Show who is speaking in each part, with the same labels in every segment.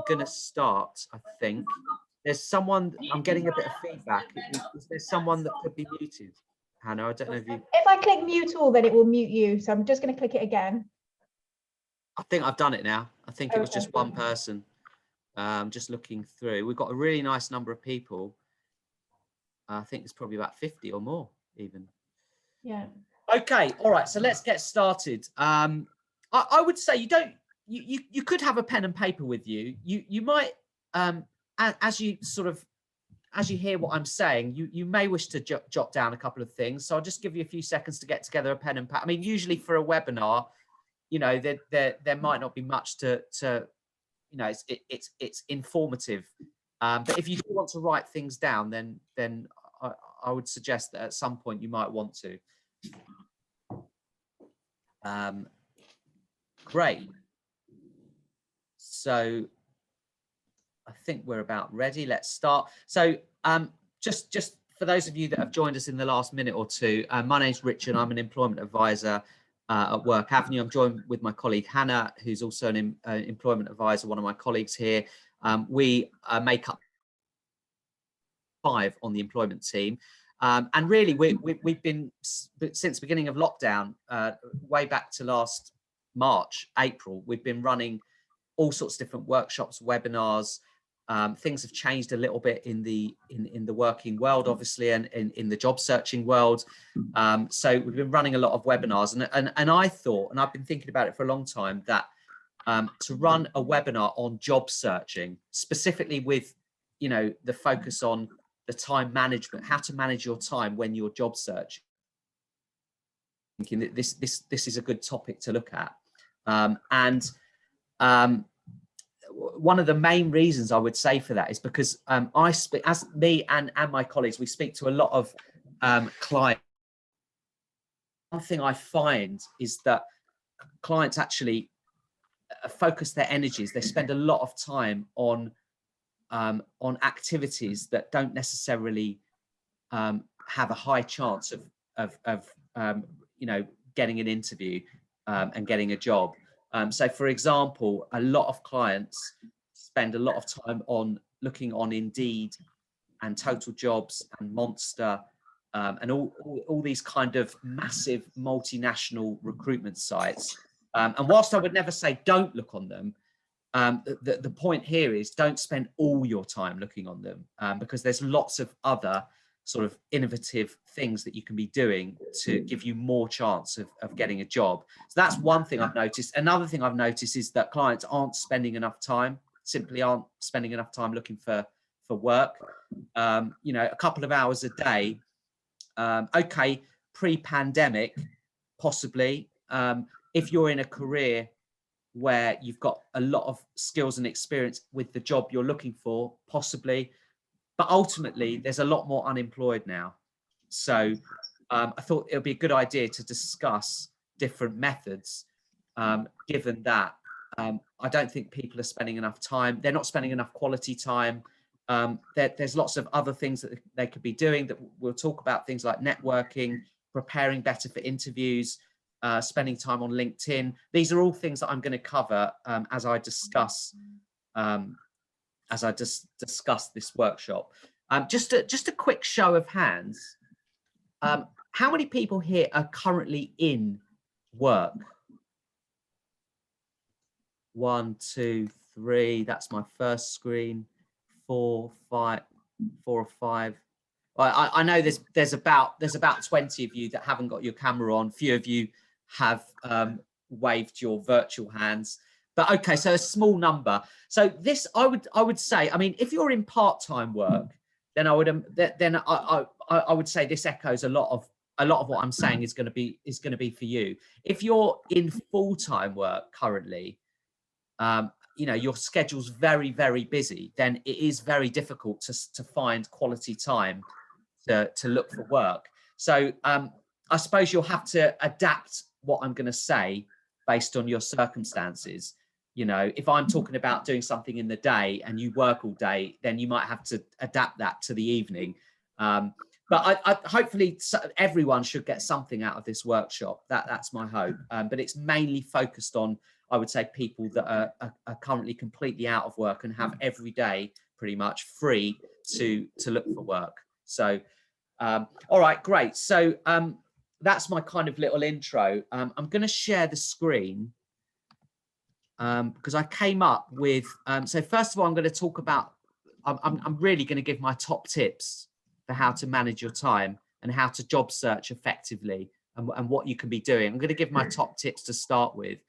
Speaker 1: going to start, I think. There's someone, I'm getting a bit of feedback. Is there someone that could be muted? Hannah, I don't know if you...
Speaker 2: If I click mute all, then it will mute you. So I'm just going to click it again.
Speaker 1: I think I've done it now. I think it was just one person. Just looking through. We've got a really nice number of people. I think it's probably about 50 or more even.
Speaker 2: Yeah.
Speaker 1: Okay. All right. So let's get started. I would say you could have a pen and paper with you. You might, as you hear what I'm saying, you may wish to jot down a couple of things. So I'll just give you a few seconds to get together a pen and paper. I mean, usually for a webinar, you know, there might not be much to you know, it's informative. But if you do want to write things down, then I would suggest that at some point you might want to. Great. So I think we're about ready. Let's start. So just for those of you that have joined us in the last minute or two, my name's Richard. I'm an employment advisor at Work Avenue. I'm joined with my colleague Hannah, who's also an employment advisor, one of my colleagues here. We make up 5 on the employment team. And really, we've been, since the beginning of lockdown, way back to last March, April, we've been running all sorts of different workshops, webinars. Things have changed a little bit in the working world, obviously, and in the job searching world. So we've been running a lot of webinars, and I thought, and I've been thinking about it for a long time, that to run a webinar on job searching, specifically with, you know, the focus on the time management, how to manage your time when you're job searching. Thinking that this is a good topic to look at, one of the main reasons I would say for that is because I speak, as me and my colleagues, we speak to a lot of clients. One thing I find is that clients actually focus their energies. They spend a lot of time on activities that don't necessarily have a high chance of you know, getting an interview and getting a job. So, for example, a lot of clients spend a lot of time on looking on Indeed and Total Jobs and Monster and all these kind of massive multinational recruitment sites. And whilst I would never say don't look on them, the point here is don't spend all your time looking on them, because there's lots of other sort of innovative things that you can be doing to give you more chance of getting a job. So that's one thing I've noticed. Another thing I've noticed is that clients aren't spending enough time, simply aren't spending enough time looking for work. You know, a couple of hours a day, okay, pre-pandemic, possibly. If you're in a career where you've got a lot of skills and experience with the job you're looking for, possibly. But ultimately, there's a lot more unemployed now. So I thought it would be a good idea to discuss different methods, given that I don't think people are spending enough time. They're not spending enough quality time. There's lots of other things that they could be doing that we'll talk about, things like networking, preparing better for interviews, spending time on LinkedIn. These are all things that I'm going to cover as I discuss this workshop. Just a quick show of hands. How many people here are currently in work? 1, 2, 3. That's my first screen. 4, 5, 4 or 5. I know there's about 20 of you that haven't got your camera on. Few of you have waved your virtual hands. But okay, so a small number. So this, I would say, I mean, if you're in part-time work, then I would say this echoes a lot of what I'm saying is going to be for you. If you're in full-time work currently, you know, your schedule's very, very busy, then it is very difficult to find quality time to look for work. So I suppose you'll have to adapt what I'm going to say based on your circumstances. You know, if I'm talking about doing something in the day and you work all day, then you might have to adapt that to the evening. But I hopefully everyone should get something out of this workshop. That's my hope. But it's mainly focused on I would say people that are currently completely out of work and have every day pretty much free to look for work. So, all right, great. So that's my kind of little intro. I'm going to share the screen because I came up with, so first of all, I'm going to talk about, I'm really going to give my top tips for how to manage your time and how to job search effectively and what you can be doing. I'm going to give my top tips to start with.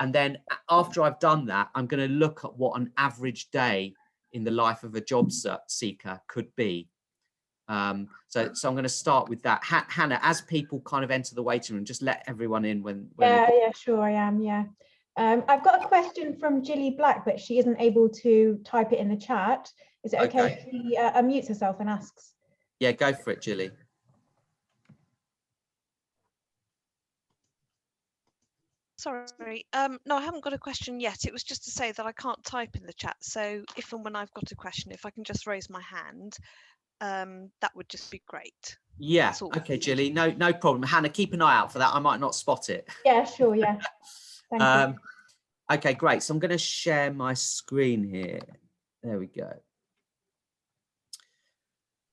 Speaker 1: And then after I've done that, I'm going to look at what an average day in the life of a job seeker could be. So I'm going to start with that. Hannah, as people kind of enter the waiting room, just let everyone in when
Speaker 2: yeah, sure, I am. Yeah. I've got a question from Jilly Black, but she isn't able to type it in the chat. Is it okay if she unmutes herself and asks?
Speaker 1: Yeah, go for it, Jilly.
Speaker 3: Sorry, no, I haven't got a question yet. It was just to say that I can't type in the chat. So if and when I've got a question, if I can just raise my hand, that would just be great.
Speaker 1: Yeah, okay, Jilly, no problem. Hannah, keep an eye out for that. I might not spot it.
Speaker 2: Yeah, sure, yeah. Thank you.
Speaker 1: Okay, great. So I'm going to share my screen here. There we go.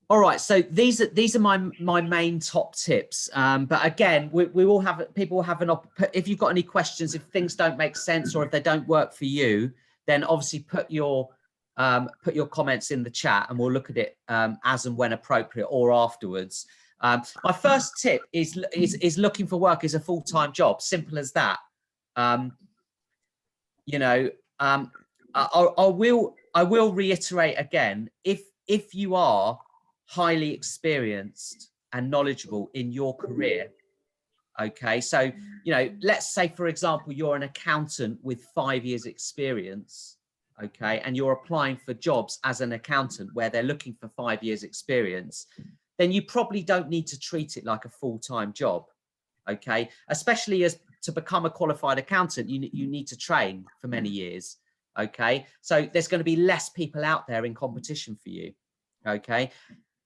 Speaker 1: All right, so these are my main top tips. But again, we will have, people will have if you've got any questions, if things don't make sense or if they don't work for you, then obviously put your comments in the chat and we'll look at it as and when appropriate or afterwards. My first tip is looking for work is a full-time job. Simple as that. You know, I will reiterate again, if you are highly experienced and knowledgeable in your career, okay, so you know, let's say for example you're an accountant with 5 years experience, okay, and you're applying for jobs as an accountant where they're looking for 5 years experience, then you probably don't need to treat it like a full-time job, okay, especially as to become a qualified accountant you need to train for many years, okay, so there's going to be less people out there in competition for you, okay.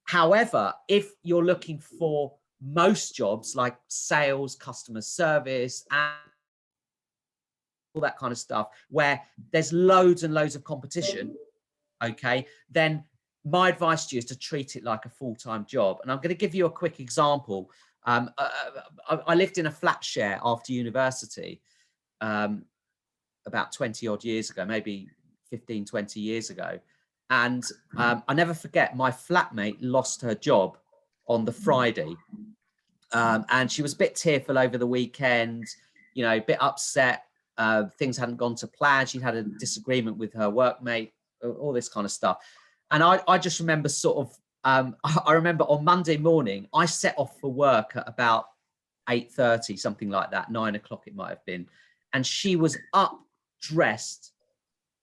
Speaker 1: However, if you're looking for most jobs like sales, customer service, and all that kind of stuff, where there's loads and loads of competition, okay, then my advice to you is to treat it like a full-time job. And I'm going to give you a quick example. I lived in a flat share after university about 20 odd years ago, maybe 15, 20 years ago. And I never forget, my flatmate lost her job on the Friday. And she was a bit tearful over the weekend, you know, a bit upset. Things hadn't gone to plan. She'd had a disagreement with her workmate, all this kind of stuff. And I just remember sort of, I remember on Monday morning, I set off for work at about 8:30, something like that, 9 o'clock it might have been. And she was up, dressed,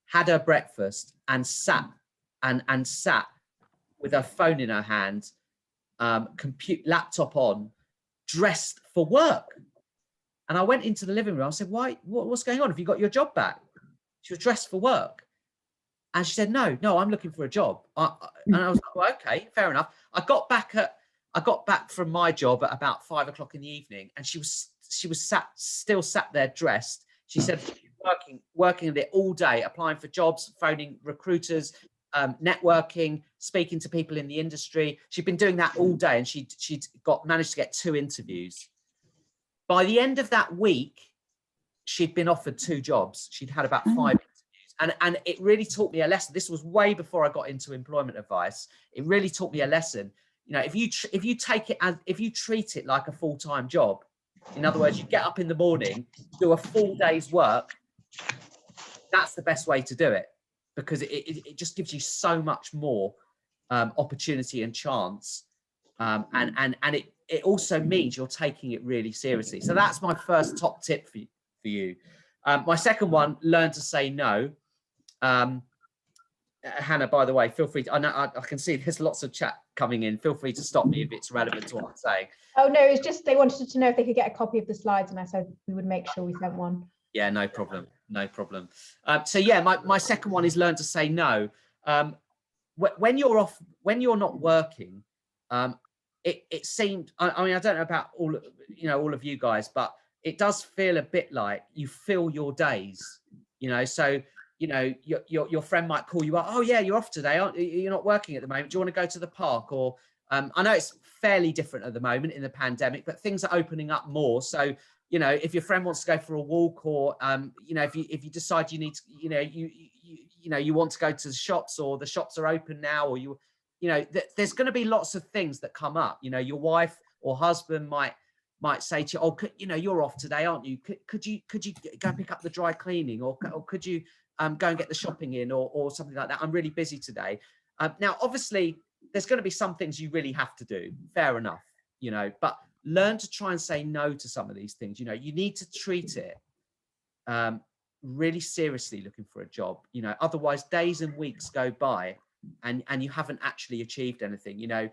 Speaker 1: had her breakfast and sat with her phone in her hand, laptop on, dressed for work. And I went into the living room. I said, "Why? What's going on? Have you got your job back?" She was dressed for work, and she said, "No, I'm looking for a job." And I was like, "Well, okay, fair enough." I got back from my job at about 5 o'clock in the evening, and she was still sat there dressed. She said, working at it all day, applying for jobs, phoning recruiters, networking, speaking to people in the industry. She'd been doing that all day, and she'd managed to get 2 interviews. By the end of that week, she'd been offered 2 jobs. She'd had about 5 interviews, and it really taught me a lesson. This was way before I got into employment advice. It really taught me a lesson. You know, if you treat it like a full-time job, in other words, you get up in the morning, do a full day's work, that's the best way to do it, because it just gives you so much more opportunity and chance, and it also means you're taking it really seriously. So that's my first top tip for you. My second one, learn to say no. Hannah, by the way, feel free to, I can see there's lots of chat coming in. Feel free to stop me if it's relevant to what I'm saying.
Speaker 2: Oh no, it's just they wanted to know if they could get a copy of the slides, and I said we would make sure we sent one.
Speaker 1: Yeah, no problem. So yeah, my second one is learn to say no. When you're not working, it seemed, I mean, I don't know about all of you guys, but it does feel a bit like you fill your days, you know. So, you know, your friend might call you up. Oh yeah, you're off today, aren't you? You're not working at the moment. Do you want to go to the park? Or I know it's fairly different at the moment in the pandemic, but things are opening up more. So, you know, if your friend wants to go for a walk, or you know, if you decide you need to, you know, you know, you want to go to the shops, or the shops are open now, or you know, there's going to be lots of things that come up. You know, your wife or husband might say to you, oh, you know, you're off today, aren't you? Could you go and pick up the dry cleaning, or could you go and get the shopping in, or something like that? I'm really busy today. Now, obviously, there's going to be some things you really have to do. Fair enough, you know, but learn to try and say no to some of these things. You know, you need to treat it really seriously, looking for a job. You know, otherwise days and weeks go by and you haven't actually achieved anything. You know,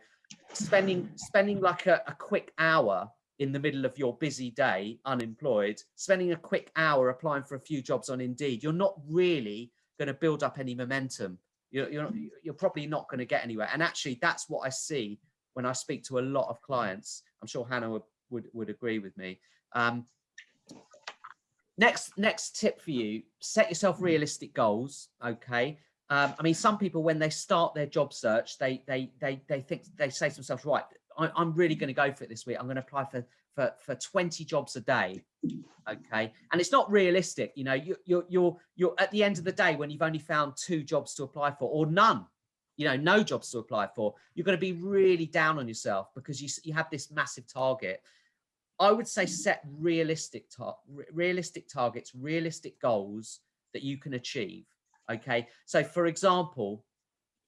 Speaker 1: spending like a quick hour in the middle of your busy day, unemployed, spending a quick hour applying for a few jobs on Indeed, you're not really going to build up any momentum. You're probably not going to get anywhere. And actually, that's what I see when I speak to a lot of clients. I'm sure Hannah would agree with me. Next tip for you: set yourself realistic goals. Okay. I mean, some people, when they start their job search, they think, they say to themselves, right, I'm really going to go for it this week. I'm going to apply for 20 jobs a day. Okay. And it's not realistic. You know, you're at the end of the day, when you've only found 2 jobs to apply for, or none, you know, no jobs to apply for, you're going to be really down on yourself because you have this massive target. I would say set realistic targets, realistic goals that you can achieve. Okay. So for example,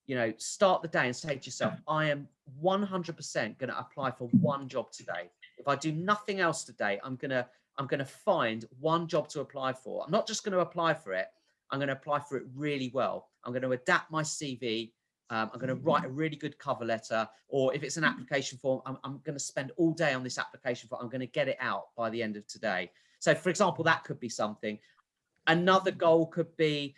Speaker 1: you know, start the day and say to yourself, I am 100% going to apply for 1 job today. If I do nothing else today, I'm going to find 1 job to apply for. I'm not just going to apply for it. I'm going to apply for it really well. I'm going to adapt my CV. I'm going to write a really good cover letter, or if it's an application form, I'm going to spend all day on this application form. I'm going to get it out by the end of today. So for example, that could be something. Another goal could be,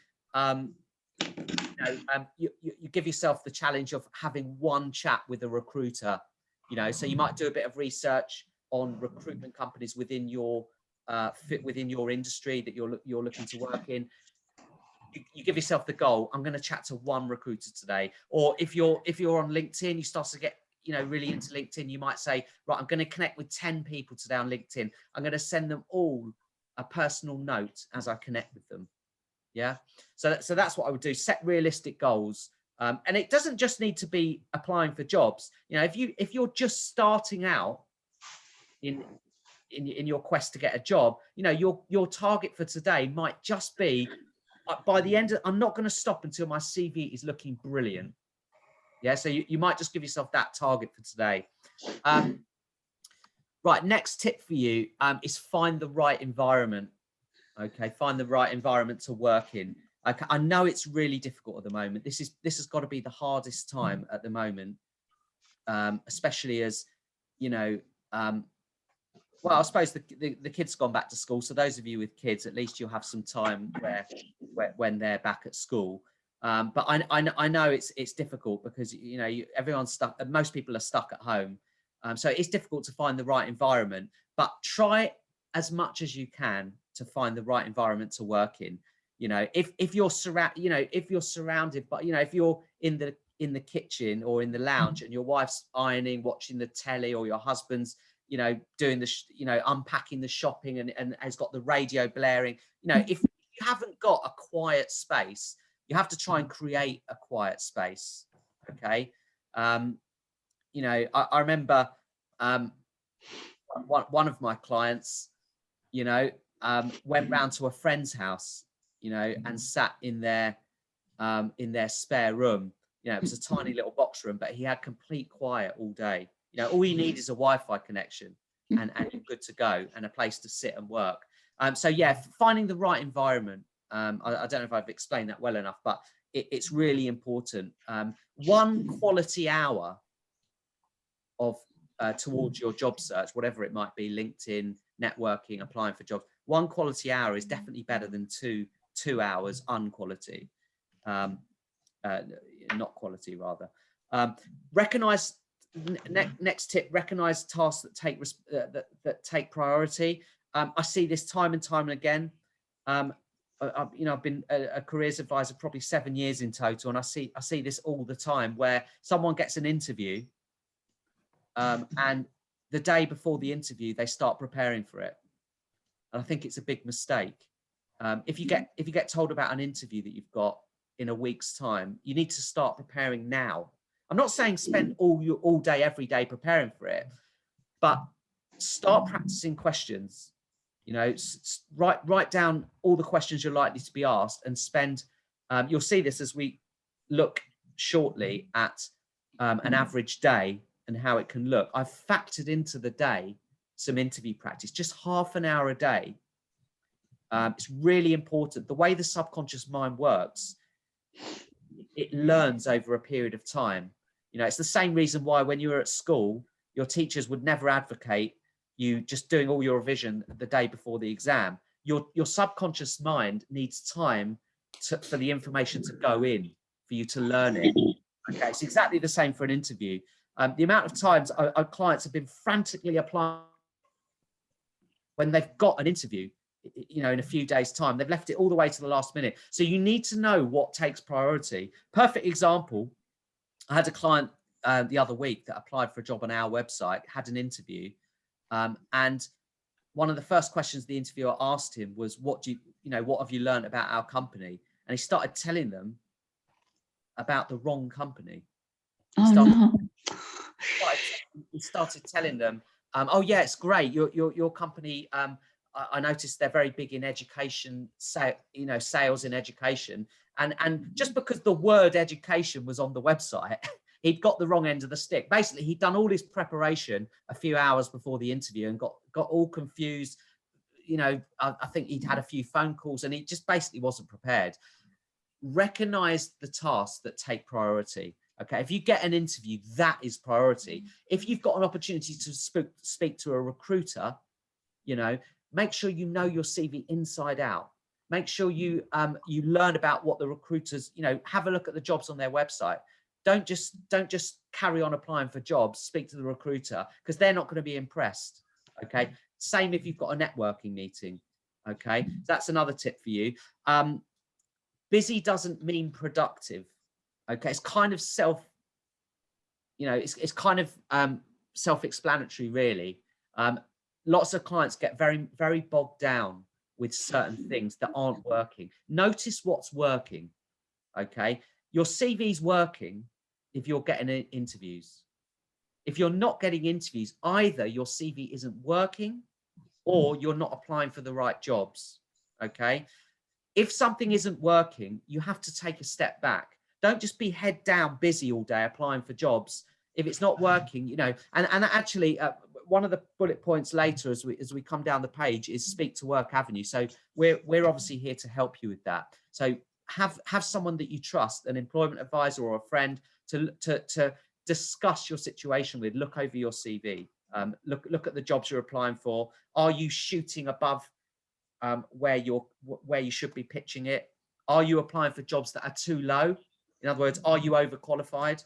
Speaker 1: you give yourself the challenge of having 1 chat with a recruiter. You know, so you might do a bit of research on recruitment companies within your fit within your industry that you're looking to work in. You give yourself the goal, I'm going to chat to 1 recruiter today. Or if you're on LinkedIn, you start to get, you know, really into LinkedIn, you might say, right, I'm going to connect with 10 people today on LinkedIn. I'm going to send them all a personal note as I connect with them. Yeah. So that's what I would do. Set realistic goals. And it doesn't just need to be applying for jobs. You know, if you're just starting out in your quest to get a job, you know, your target for today might just be, by the end of, I'm not going to stop until my CV is looking brilliant. Yeah. So you might just give yourself that target for today. Right. Next tip for you is find the right environment. Okay. Find the right environment to work in. Okay, I know it's really difficult at the moment. This has got to be the hardest time at the moment, especially as, you know, well, I suppose the kids have gone back to school. So those of you with kids, at least you'll have some time when they're back at school. But I know it's difficult because, you know, everyone's stuck. Most people are stuck at home. So it's difficult to find the right environment, but try as much as you can to find the right environment to work in. You know, if you're surrounded by, you know, if you're in the kitchen or in the lounge and your wife's ironing, watching the telly, or your husband's, you know, doing unpacking the shopping and has got the radio blaring, you know, if you haven't got a quiet space, you have to try and create a quiet space. Okay. You know, I remember one of my clients, you know, went round to a friend's house, you know, and sat in their spare room. You know, it was a tiny little box room, but he had complete quiet all day. You know, all you need is a Wi-Fi connection and you're good to go, and a place to sit and work. So yeah, finding the right environment. I don't know if I've explained that well enough, but it's really important. 1 quality hour of towards your job search, whatever it might be, LinkedIn, networking, applying for jobs, 1 quality hour is definitely better than 2 hours unquality. Not quality, rather. Recognize, next tip, recognize tasks that take priority. I see this time and time and again. I've been a careers advisor probably 7 years in total, and I see this all the time, where someone gets an interview, and the day before the interview they start preparing for it, and I think it's a big mistake. If you get told about an interview that you've got in a week's time, you need to start preparing now. I'm not saying spend all day every day preparing for it, but start practicing questions. You know, write down all the questions you're likely to be asked, and spend. You'll see this as we look shortly at an average day and how it can look. I've factored into the day some interview practice, just half an hour a day. It's really important. The way the subconscious mind works, it learns over a period of time. You know, it's the same reason why when you were at school, your teachers would never advocate you just doing all your revision the day before the exam. Your subconscious mind needs time for the information to go in, for you to learn it. Okay, it's exactly the same for an interview. The amount of times our clients have been frantically applying when they've got an interview, you know, in a few days' time, they've left it all the way to the last minute. So you need to know what takes priority. Perfect example, I had a client the other week that applied for a job on our website, had an interview, and one of the first questions the interviewer asked him was, what have you learned about our company? And he started telling them about the wrong company. He started telling them, oh yeah, it's great, your company, I noticed they're very big in education, sales in education, and just because the word education was on the website, he'd got the wrong end of the stick. Basically, he'd done all his preparation a few hours before the interview and got all confused. You know, I think he'd had a few phone calls and he just basically wasn't prepared. Recognize the tasks that take priority. Okay, if you get an interview, that is priority. If you've got an opportunity to speak to a recruiter, you know, make sure you know your CV inside out. Make sure you learn about what the recruiters, you know, have a look at the jobs on their website. Don't just carry on applying for jobs. Speak to the recruiter, because they're not going to be impressed. Okay, same if you've got a networking meeting. Okay, so that's another tip for you. Busy doesn't mean productive. Okay, it's kind of it's kind of self-explanatory, really. Lots of clients get very, very bogged down with certain things that aren't working. Notice what's working. Okay, your CV's working if you're getting interviews. If you're not getting interviews, either your CV isn't working or you're not applying for the right jobs. Okay, if something isn't working, you have to take a step back. Don't just be head down busy all day applying for jobs. If it's not working, you know, and actually one of the bullet points later as we come down the page is Speak to Work Avenue. So we're obviously here to help you with that. So have someone that you trust, an employment advisor or a friend, to discuss your situation with. Look over your CV. Look at the jobs you're applying for. Are you shooting above where you should be pitching it? Are you applying for jobs that are too low? In other words, are you overqualified?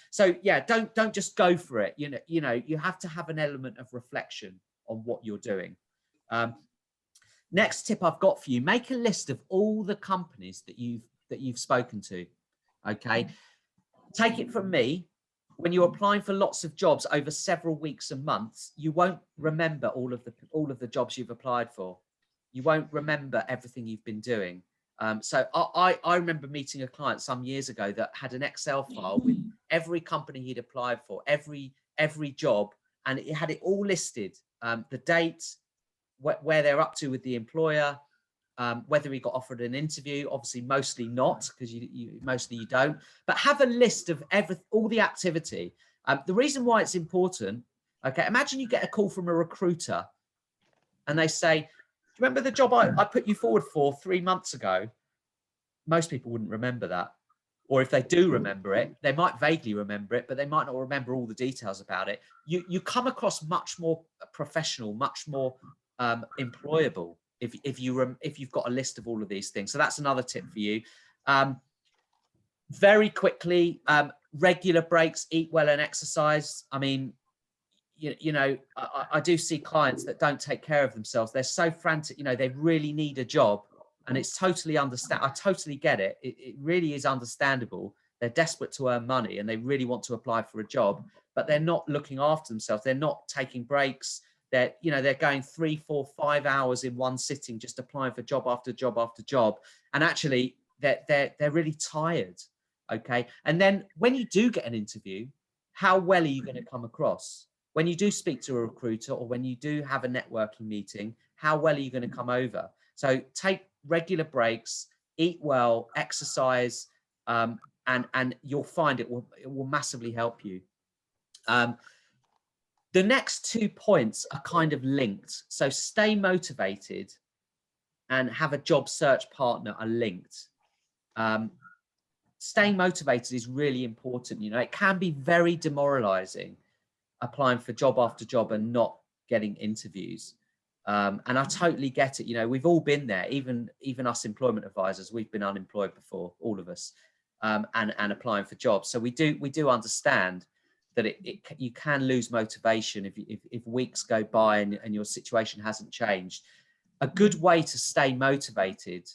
Speaker 1: So yeah, don't just go for it. You know, you have to have an element of reflection on what you're doing. Next tip I've got for you: make a list of all the companies that you've spoken to. Okay, take it from me, when you're applying for lots of jobs over several weeks and months, you won't remember all of the jobs you've applied for. You won't remember everything you've been doing. So I remember meeting a client some years ago that had an Excel file with every company he'd applied for, every job, and it had it all listed, the dates, where they're up to with the employer, whether he got offered an interview. Obviously, mostly not, because mostly you don't. But have a list of all the activity. The reason why it's important, okay, imagine you get a call from a recruiter and they say, do you remember the job I put you forward for 3 months ago? Most people wouldn't remember that. Or if they do remember it, they might vaguely remember it, but they might not remember all the details about it. You come across much more professional, much more employable if you've got a list of all of these things. So that's another tip for you. Very quickly, regular breaks, eat well and exercise. I mean, you know, I do see clients that don't take care of themselves. They're so frantic, you know, they really need a job, and it's totally I totally get it. It really is understandable. They're desperate to earn money and they really want to apply for a job, but they're not looking after themselves. They're not taking breaks. They're, you know, they're going 3, 4, 5 hours in one sitting, just applying for job after job after job. And actually they're really tired. Okay. And then when you do get an interview, how well are you going to come across? When you do speak to a recruiter or when you do have a networking meeting, how well are you going to come over? So take regular breaks, eat well, exercise, and you'll find it will massively help you. The next 2 points are kind of linked. So stay motivated and have a job search partner are linked. Staying motivated is really important. You know, it can be very demoralizing applying for job after job and not getting interviews. And I totally get it. You know, we've all been there, even us employment advisors, we've been unemployed before, all of us, and applying for jobs. So we do understand that you can lose motivation if weeks go by and your situation hasn't changed. A good way to stay motivated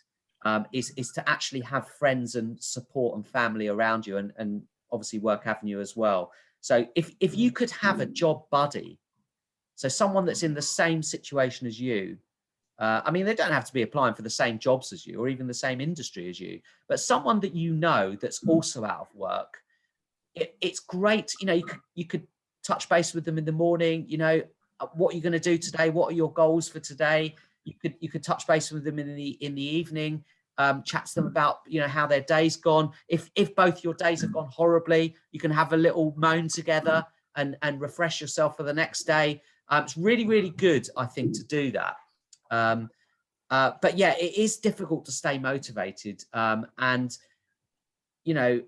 Speaker 1: is to actually have friends and support and family around you, and obviously Work Avenue as well. So if you could have a job buddy, so someone that's in the same situation as you, I mean, they don't have to be applying for the same jobs as you or even the same industry as you, but someone that you know that's also out of work, it's great. You know, you could touch base with them in the morning. You know, what are you going to do today? What are your goals for today? You could touch base with them in the evening. Chat to them about, you know, how their day's gone. If both your days have gone horribly, you can have a little moan together and refresh yourself for the next day. It's really, really good, I think, to do that. But yeah, it is difficult to stay motivated. And, you know,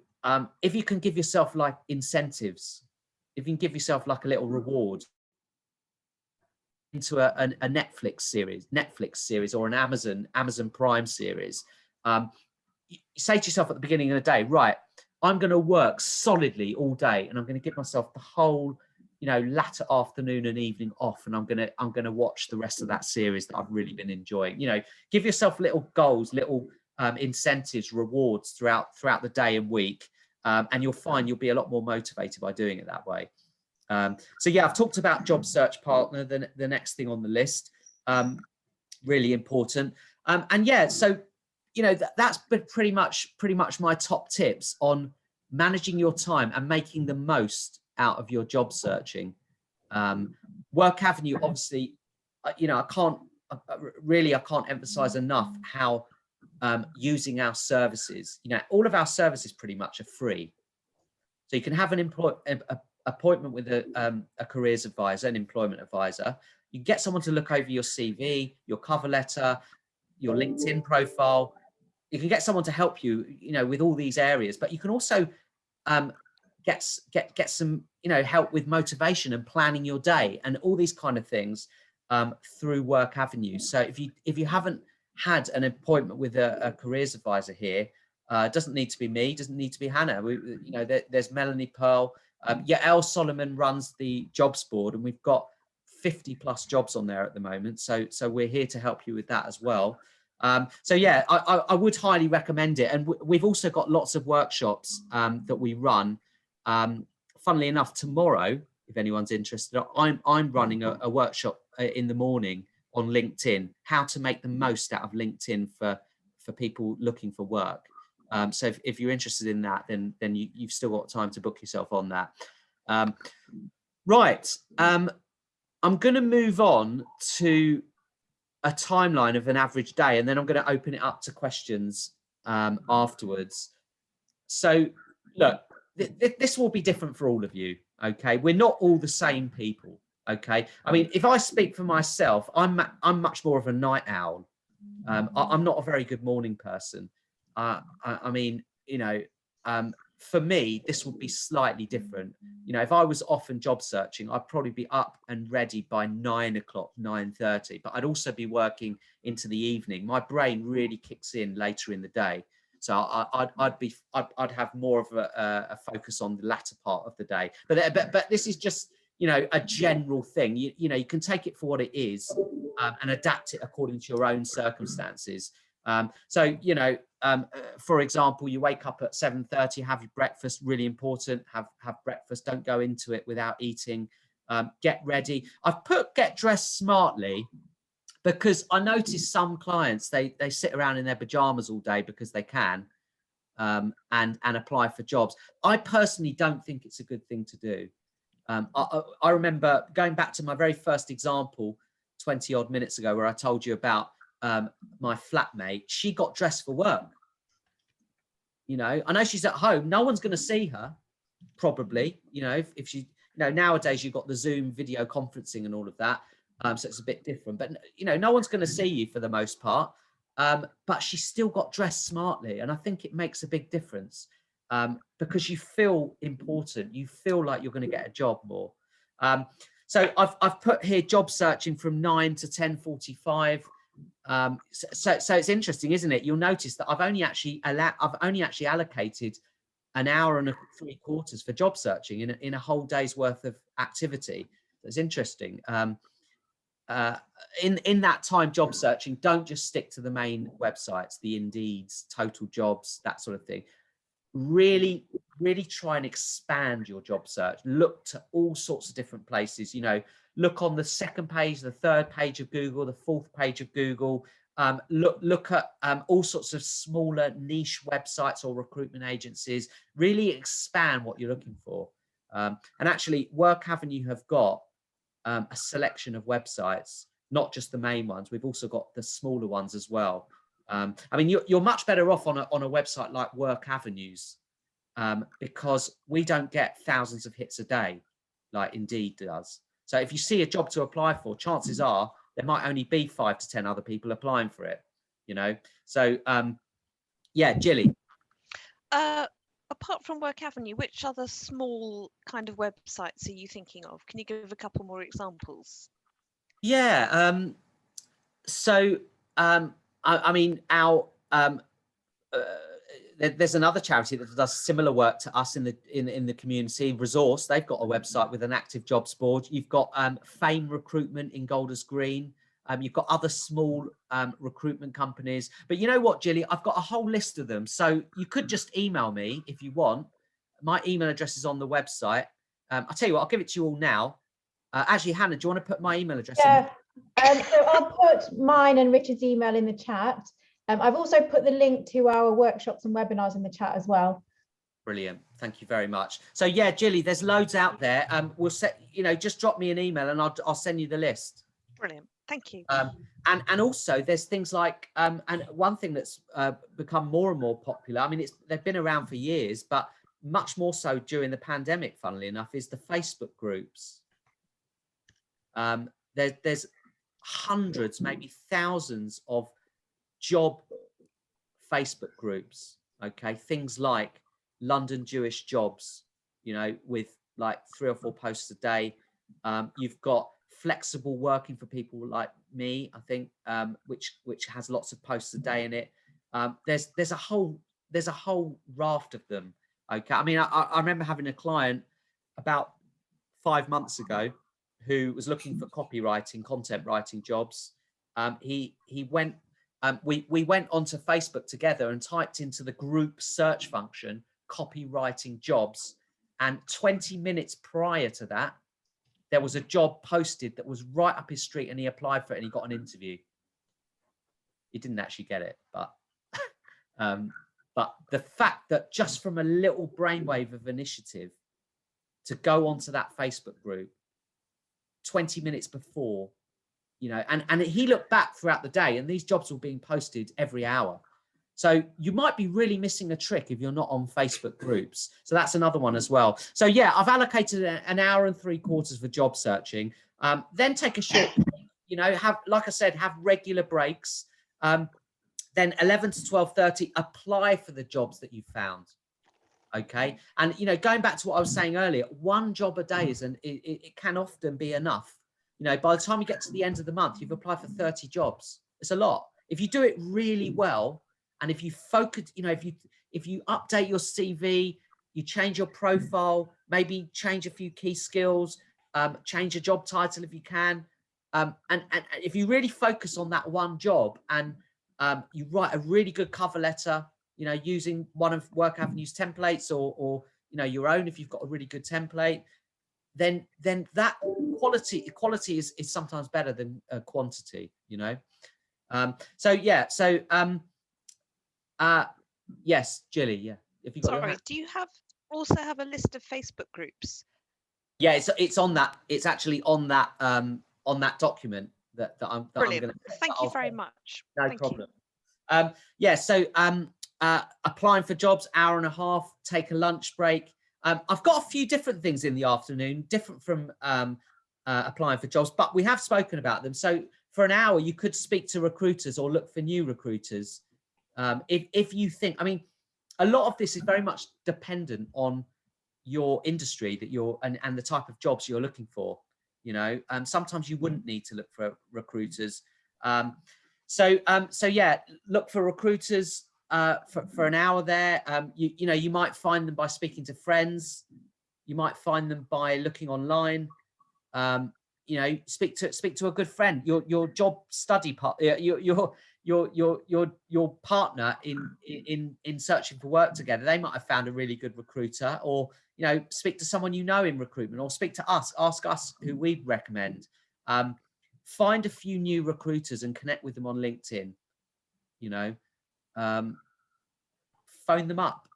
Speaker 1: if you can give yourself like incentives, if you can give yourself like a little reward into a Netflix series or an Amazon Prime series, you say to yourself at the beginning of the day, right, I'm going to work solidly all day and I'm going to give myself the whole, you know, latter afternoon and evening off, and I'm going to watch the rest of that series that I've really been enjoying. You know, give yourself little goals, little incentives, rewards throughout the day and week, and you'll find you'll be a lot more motivated by doing it that way. So yeah, I've talked about job search partner, the next thing on the list, really important. And yeah, so, you know, that's been pretty much my top tips on managing your time and making the most out of your job searching. Work Avenue, obviously, you know, I can't emphasize enough how using our services, you know, all of our services pretty much are free. So you can have an appointment with a careers advisor, an employment advisor. You get someone to look over your CV, your cover letter, your LinkedIn profile. You can get someone to help you, you know, with all these areas, but you can also get some, you know, help with motivation and planning your day and all these kind of things through Work Avenue. So if you haven't had an appointment with a careers advisor here, it doesn't need to be me, doesn't need to be Hannah. You know, there's Melanie Pearl. Yael Solomon runs the jobs board, and we've got 50+ jobs on there at the moment. So we're here to help you with that as well. So yeah, I would highly recommend it. And we've also got lots of workshops that we run. Funnily enough, tomorrow, if anyone's interested, I'm running a workshop in the morning on LinkedIn, how to make the most out of LinkedIn for people looking for work. So if you're interested in that, then you've still got time to book yourself on that. Right. I'm going to move on to a timeline of an average day, and then I'm going to open it up to questions afterwards. So look, this will be different for all of you. Okay. We're not all the same people. Okay. I mean, if I speak for myself, I'm much more of a night owl. I'm not a very good morning person. I mean, you know, for me, this would be slightly different. You know, if I was off and job searching, I'd probably be up and ready by 9 o'clock, 9:30, but I'd also be working into the evening. My brain really kicks in later in the day. So I'd have more of a focus on the latter part of the day. But this is just a general thing. You know, you can take it for what it is, and adapt it according to your own circumstances. So, for example, you wake up at 7:30, have your breakfast, really important, have breakfast, don't go into it without eating, get ready. I've put get dressed smartly because I notice some clients, they sit around in their pajamas all day because they can, and apply for jobs. I personally don't think it's a good thing to do. I remember going back to my very first example 20 odd minutes ago, where I told you about my flatmate. She got dressed for work. I know she's at home. No one's going to see her, probably. If she, nowadays you've got the Zoom video conferencing and all of that. So it's a bit different. But, no one's going to see you for the most part. But she still got dressed smartly. And I think it makes a big difference. Because you feel important, you feel like you're going to get a job more. So I've put here job searching from 9 to 10:45. So it's interesting, isn't it? You'll notice that I've only actually allocated an hour and 3/4 for job searching in a whole day's worth of activity. It's interesting. In that time job searching, don't just stick to the main websites, the Indeeds, Total Jobs, that sort of thing. Really try and expand your job search. Look to all sorts of different places. Look on the second page, the third page of Google, the fourth page of Google. Look at all sorts of smaller niche websites or recruitment agencies. Really expand what you're looking for. And actually, Work Avenue have got a selection of websites, not just the main ones. We've also got the smaller ones as well. I mean, you're much better off on a website like Work Avenues, because we don't get thousands of hits a day like Indeed does. So if you see a job to apply for, chances are there might only be 5 to 10 other people applying for it. So yeah, Jilly.
Speaker 3: Apart from Work Avenue, which other small kind of websites are you thinking of? Can you give a couple more examples?
Speaker 1: Yeah. I mean, there's another charity that does similar work to us in the community. Resource, they've got a website with an active jobs board. You've got Fame Recruitment in Golders Green. You've got other small recruitment companies. But you know what, Jilly? I've got a whole list of them. So you could just email me if you want. My email address is on the website. I'll tell you what, I'll give it to you all now. Actually, Hannah, do you want to put my email address in?
Speaker 2: So I'll put mine and Richard's email in the chat. I've also put the link to our workshops and webinars in the chat as well. Brilliant.
Speaker 1: Thank you very much. So yeah, Jilly, there's loads out there. We'll set, just drop me an email and I'll send you the list.
Speaker 3: Brilliant. Thank you.
Speaker 1: And also there's things like, and one thing that's become more and more popular, I mean, they've been around for years, but much more so during the pandemic, funnily enough, is the Facebook groups. There's hundreds, maybe thousands of job Facebook groups. Okay, things like London Jewish jobs, with like 3 or 4 posts a day. You've got flexible working for people like me, I think, which has lots of posts a day in it. There's a whole raft of them. Okay, I mean, I remember having a client about 5 months ago who was looking for copywriting, content writing jobs. He went. We went onto Facebook together and typed into the group search function copywriting jobs, and 20 minutes prior to that, there was a job posted that was right up his street, and he applied for it and he got an interview. He didn't actually get it, but the fact that just from a little brainwave of initiative to go onto that Facebook group 20 minutes before, and he looked back throughout the day and these jobs were being posted every hour. So you might be really missing a trick if you're not on Facebook groups. So that's another one as well. So yeah, I've allocated an hour and 3/4 for job searching. Then take a short break, like I said, have regular breaks. Then 11 to 12:30, apply for the jobs that you found. Okay. And, going back to what I was saying earlier, 1 job a day it can often be enough. By the time you get to the end of the month, you've applied for 30 jobs. It's a lot. If you do it really well, and if you focus, if you update your CV, you change your profile, maybe change a few key skills, change your job title if you can. And if you really focus on that one job, and you write a really good cover letter, you know, using one of Work Avenue's templates, or you know, your own, if you've got a really good template, then that quality is sometimes better than quantity, you know. So yeah, so yes, Jilly, yeah. If you got your
Speaker 3: Sorry,
Speaker 1: hand.
Speaker 3: do you also have a list of Facebook groups?
Speaker 1: Yeah, it's on that. It's actually on that document that I'm
Speaker 3: Brilliant.
Speaker 1: going to.
Speaker 3: Thank you very much.
Speaker 1: No
Speaker 3: Thank
Speaker 1: problem.
Speaker 3: you.
Speaker 1: Yeah, so applying for jobs, hour and a half, take a lunch break. I've got a few different things in the afternoon, different from applying for jobs, but we have spoken about them. So for an hour, you could speak to recruiters or look for new recruiters. If you think, I mean, a lot of this is very much dependent on your industry that you're and the type of jobs you're looking for. You know, sometimes you wouldn't need to look for recruiters. So yeah, look for recruiters for an hour there. You know, you might find them by speaking to friends. You might find them by looking online. You know, speak to a good friend. Your job study part. Your partner in searching for work together. They might have found a really good recruiter, or you know, speak to someone you know in recruitment, or speak to us. Ask us who we'd recommend. Find a few new recruiters and connect with them on LinkedIn. You know, phone them up.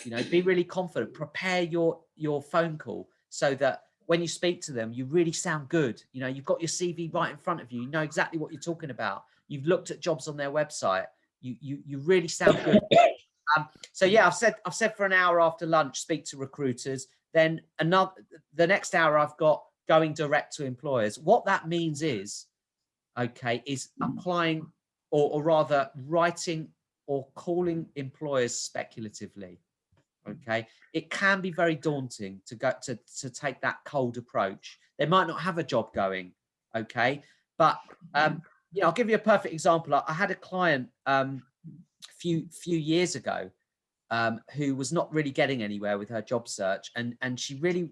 Speaker 1: You know, be really confident. Prepare your phone call so that when you speak to them, you really sound good. You know, you've got your CV right in front of you. You know exactly what you're talking about. You've looked at jobs on their website. You really sound good. So yeah, I've said for an hour after lunch, speak to recruiters. Then the next hour I've got going direct to employers. What that means is, okay, is applying or rather writing or calling employers speculatively. Okay, it can be very daunting to go to take that cold approach. They might not have a job going, okay, but yeah, I'll give you a perfect example. I had a client few years ago who was not really getting anywhere with her job search, and she really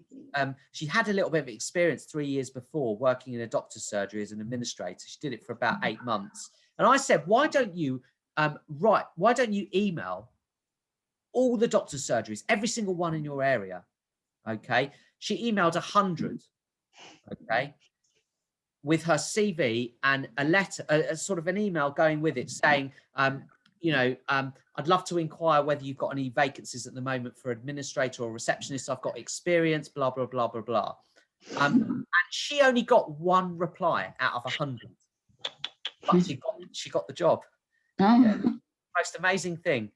Speaker 1: she had a little bit of experience 3 years before working in a doctor's surgery as an administrator. She did it for about 8 months, and I said, why don't you email all the doctor's surgeries, every single one in your area? Okay, she emailed 100, okay, with her CV and a letter, a sort of an email going with it saying, you know, I'd love to inquire whether you've got any vacancies at the moment for administrator or receptionist. I've got experience, blah, blah, blah, blah, blah. And she only got one reply out of 100, but she got the job.
Speaker 4: Oh.
Speaker 1: Yeah. Most amazing thing.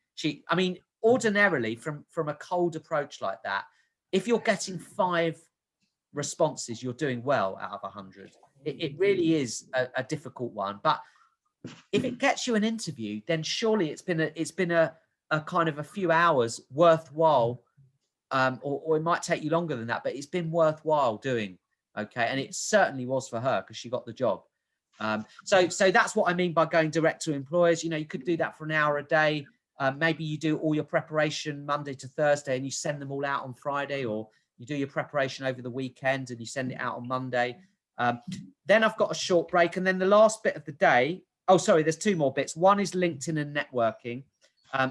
Speaker 1: I mean, ordinarily from a cold approach like that, if you're getting 5 responses, you're doing well out of 100. It really is a difficult one, but if it gets you an interview, then surely it's been a kind of a few hours worthwhile, or it might take you longer than that, but it's been worthwhile doing. Okay, and it certainly was for her because she got the job. So that's what I mean by going direct to employers. You know, you could do that for an hour a day. Maybe you do all your preparation Monday to Thursday and you send them all out on Friday, or you do your preparation over the weekend and you send it out on Monday. Then I've got a short break, and then the last bit of the day. Oh, sorry, there's 2 more bits. One is LinkedIn and networking.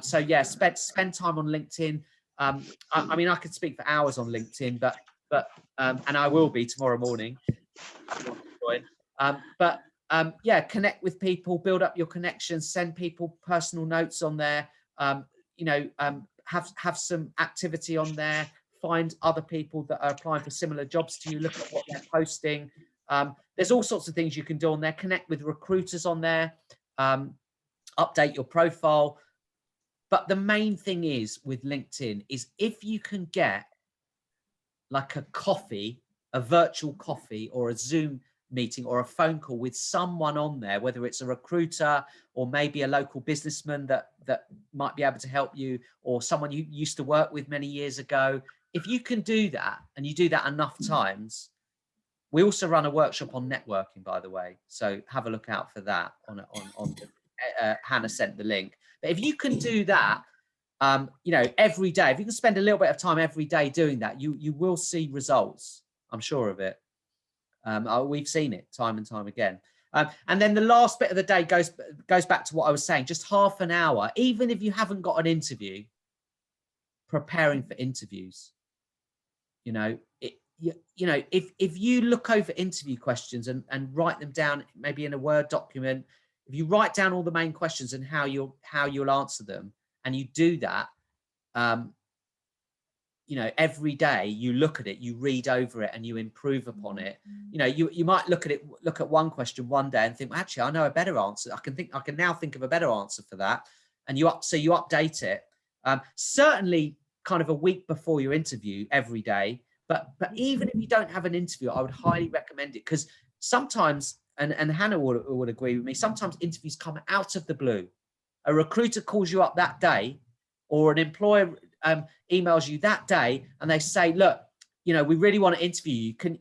Speaker 1: So yeah, spend time on LinkedIn. I mean, I could speak for hours on LinkedIn, but and I will be tomorrow morning. Yeah, connect with people, build up your connections, send people personal notes on there. You know, have some activity on there. Find other people that are applying for similar jobs to you. Look at what they're posting. There's all sorts of things you can do on there. Connect with recruiters on there. Update your profile. But the main thing is with LinkedIn is if you can get like a coffee, a virtual coffee or a Zoom meeting or a phone call with someone on there, whether it's a recruiter or maybe a local businessman that might be able to help you, or someone you used to work with many years ago. If you can do that, and you do that enough times, we also run a workshop on networking, by the way, so have a look out for that on Hannah sent the link. But if you can do that, you know, every day, if you can spend a little bit of time every day doing that, you will see results. I'm sure of it. We've seen it time and time again. And then the last bit of the day goes back to what I was saying, just half an hour, even if you haven't got an interview, preparing for interviews. You know, if you look over interview questions and write them down, maybe in a Word document, if you write down all the main questions and how you'll answer them, and you do that, you know, every day you look at it, you read over it, and you improve upon it. You know, you might look at one question one day and think, well, actually, I know a better answer. I can now think of a better answer for that. And so you update it. Certainly kind of a week before your interview every day. But even if you don't have an interview, I would highly recommend it, because sometimes, and Hannah would agree with me, sometimes interviews come out of the blue. A recruiter calls you up that day, or an employer emails you that day, and they say, look, you know, we really want to interview you. Can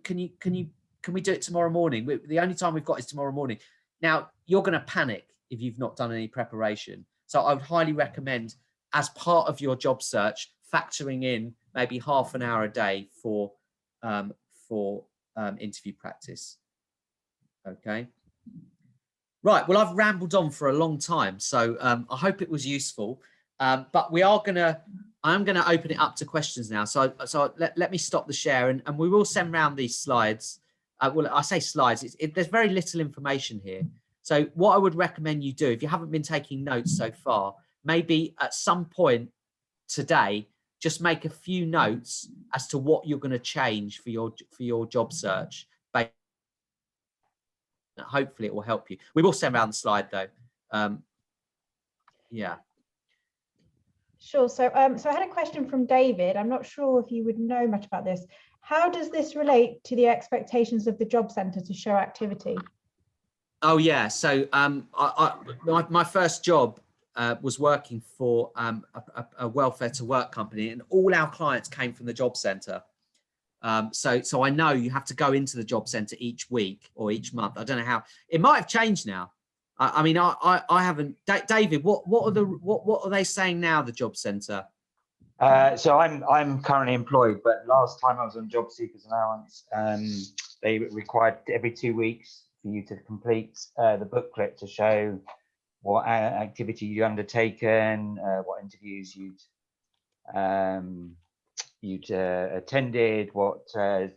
Speaker 1: we do it tomorrow morning? The only time we've got is tomorrow morning. Now, you're going to panic if you've not done any preparation. So I would highly recommend, as part of your job search, factoring in maybe half an hour a day for interview practice. Okay. Right. Well, I've rambled on for a long time, so I hope it was useful. But I'm going to open it up to questions now. So let me stop the share, and we will send round these slides. Well, I say slides. There's very little information here. So what I would recommend you do, if you haven't been taking notes so far, maybe at some point today, just make a few notes as to what you're going to change for your job search. Hopefully it will help you. We will send around the slide though. Yeah.
Speaker 2: Sure. So I had a question from David. I'm not sure if you would know much about this. How does this relate to the expectations of the job centre to show activity?
Speaker 1: Oh yeah. So my first job was working for a welfare to work company, and all our clients came from the job centre. So I know you have to go into the job centre each week or each month. I don't know how it might have changed now. I mean, I haven't. David, what are they saying now? The job centre.
Speaker 4: So I'm currently employed, but last time I was on Job Seekers Allowance, they required every 2 weeks for you to complete the booklet to show what activity you'd undertaken, what interviews you'd attended, what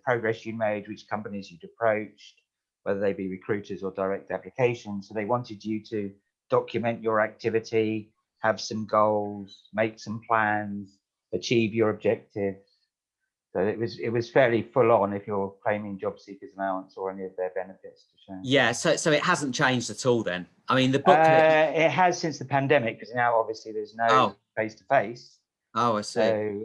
Speaker 4: progress you made, which companies you'd approached, whether they be recruiters or direct applications. So they wanted you to document your activity, have some goals, make some plans, achieve your objectives. So it was fairly full on if you're claiming Job Seekers Allowance or any of their benefits to show.
Speaker 1: Yeah, so it hasn't changed at all then. I mean, the booklet.
Speaker 4: It has since the pandemic, because now obviously there's no face-to-face.
Speaker 1: Oh, I see.
Speaker 4: So